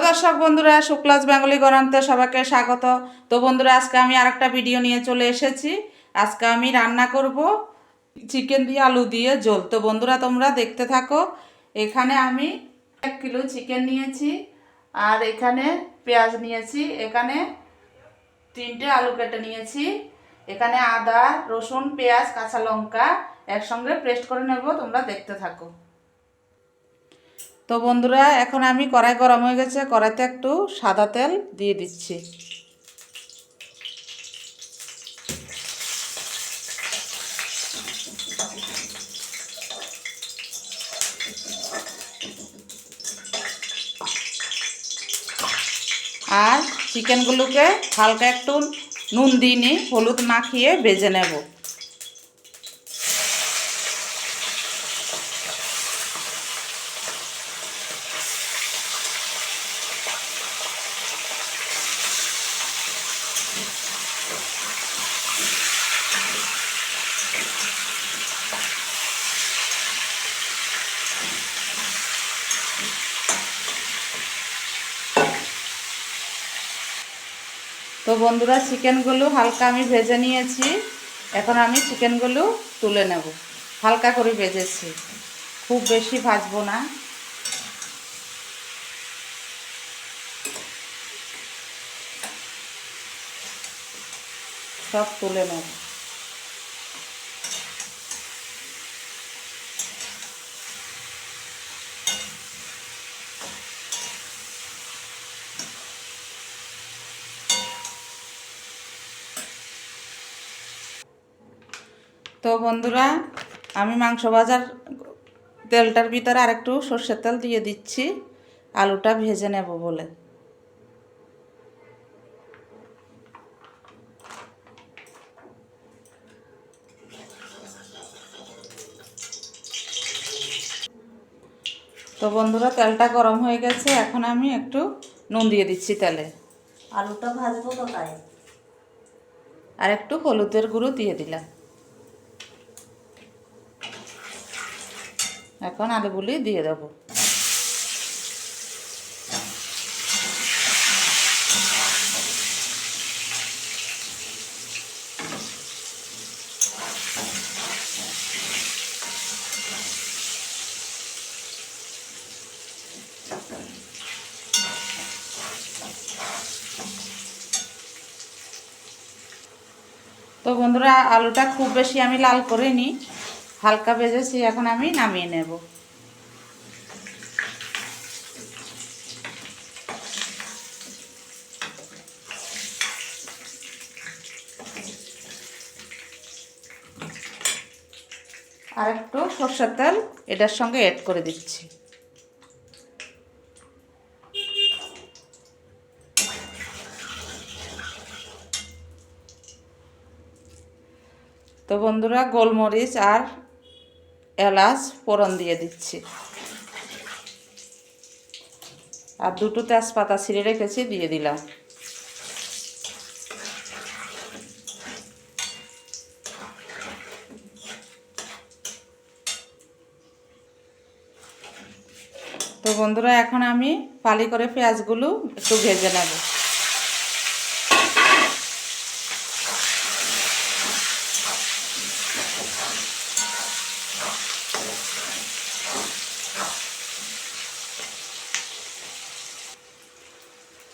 Hello দর্শক বন্ধুরা, Shuklas Bengali গণান্তে সবাইকে স্বাগত। তো বন্ধুরা, আজকে আমি আরেকটা ভিডিও নিয়ে চলে এসেছি। আজকে আমি রান্না করব চিকেন দিয়ে আলু দিয়ে ঝোল। তো বন্ধুরা, তোমরা দেখতে থাকো। এখানে আমি 1 কিলো চিকেন নিয়েছি, আর এখানে পেঁয়াজ নিয়েছি, এখানে 3টে আলু কেটে নিয়েছি, এখানে আদা রসুন পেঁয়াজ কাঁচা লঙ্কা একসঙ্গে পেস্ট করে নেব। তোমরা দেখতে থাকো। তো বন্ধুরা, এখন আমি কড়াই গরম হয়ে গেছে, কড়াইতে একটু সাদা তেল দিয়ে দিচ্ছি। আর চিকেনগুলোকে হালকা একটু নুন দিয়ে হলুদ মাখিয়ে ভেজে নেব। তো বন্ধুরা, চিকেনগুলো হালকা আমি ভেজে নিয়েছি। এখন আমি চিকেনগুলো তুলে নেব। হালকা করে ভেজেছি, খুব বেশি ভাজবো না। সব তুলে নেব। তো বন্ধুরা, আমি মাংস ভাজার তেলটার ভিতরে আরেকটু সর্ষের তেল দিয়ে দিচ্ছি, আলুটা ভেজে নেব বলে। তো বন্ধুরা, তেলটা গরম হয়ে গেছে, এখন আমি একটু নুন দিয়ে দিচ্ছি তেলে। আলুটা ভাজবো তো তাই। আর একটু হলুদের গুঁড়ো দিয়ে দিলাম। এখন আলুগুলি দিয়ে দেবো। তো বন্ধুরা, আলুটা খুব বেশি আমি লাল করিনি, হালকা ভেজেছি। এখন আমি নামিয়ে নেব। আর একটু সরষের তেল এটার সঙ্গে অ্যাড করে দিচ্ছি। তো বন্ধুরা, গোলমরিচ আর এলাচ ফোড়ন দিয়ে দিচ্ছি, আর 2টো তেজপাতা ছিঁড়ে রেখেছি দিয়ে দিলাম। তো বন্ধুরা, এখন আমি ফালি করে পেঁয়াজগুলো একটু ভেজে নেব।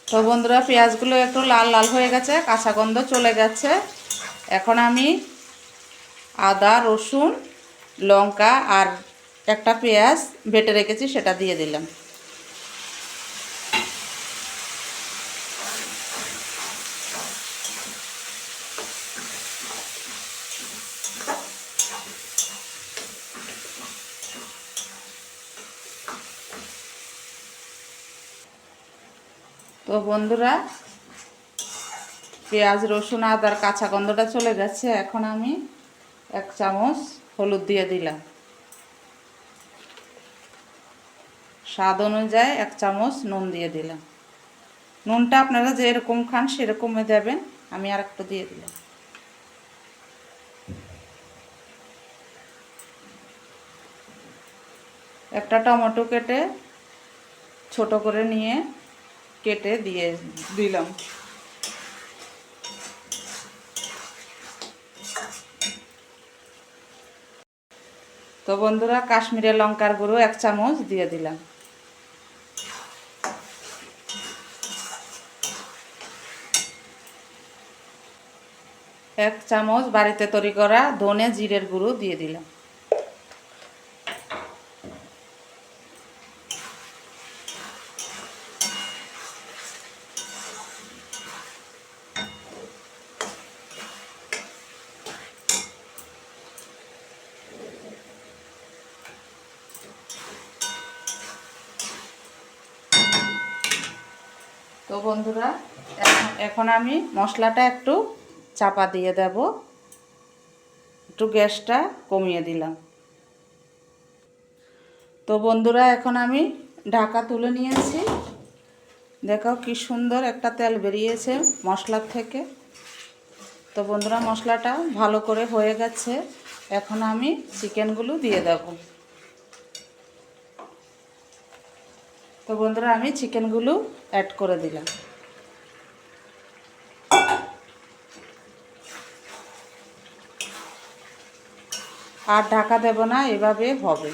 তো বন্ধুরা, পেঁয়াজগুলো একটু লাল লাল হয়ে গেছে, কাঁচা গন্ধ চলে গেছে। এখন আমি আদা রসুন লঙ্কা আর একটা পেঁয়াজ বেটে রেখেছি, সেটা দিয়ে দিলাম। তো বন্ধুরা, পেঁয়াজ রসুন আদার কাঁচা গন্ধটা চলে গেছে। এখন আমি 1 চামচ হলুদ দিয়ে দিলাম। স্বাদ অনুযায়ী 1 চামচ নুন দিয়ে দিলাম। নুনটা আপনারা যেরকম খান সেরকমই দেবেন, আমি আর একটু দিয়ে দিলাম। একটা টমেটো কেটে ছোট করে নিয়ে কেটে দিয়ে দিলাম। তো বন্ধুরা কাশ্মীরি লঙ্কার গুঁড়ো 1 চামচ দিয়ে দিলাম। এক চামচ বাড়িতে তৈরি করা ধনে জিরের গুঁড়ো দিয়ে দিলাম। তো বন্ধুরা এখন আমি মশলাটা একটু চাপা দিয়ে দেব, একটু গ্যাসটা কমিয়ে দিলাম। তো বন্ধুরা এখন আমি ঢাকা তুলে নিয়েছি, দেখো কি সুন্দর একটা তেল বেরিয়েছে মশলার থেকে। তো বন্ধুরা মশলাটা ভালো করে হয়ে গেছে, এখন আমি চিকেনগুলো দিয়ে দেব। তো বন্ধুরা আমি চিকেনগুলো অ্যাড করে দিলাম। আর ঢাকা দেব না, এভাবে হবে।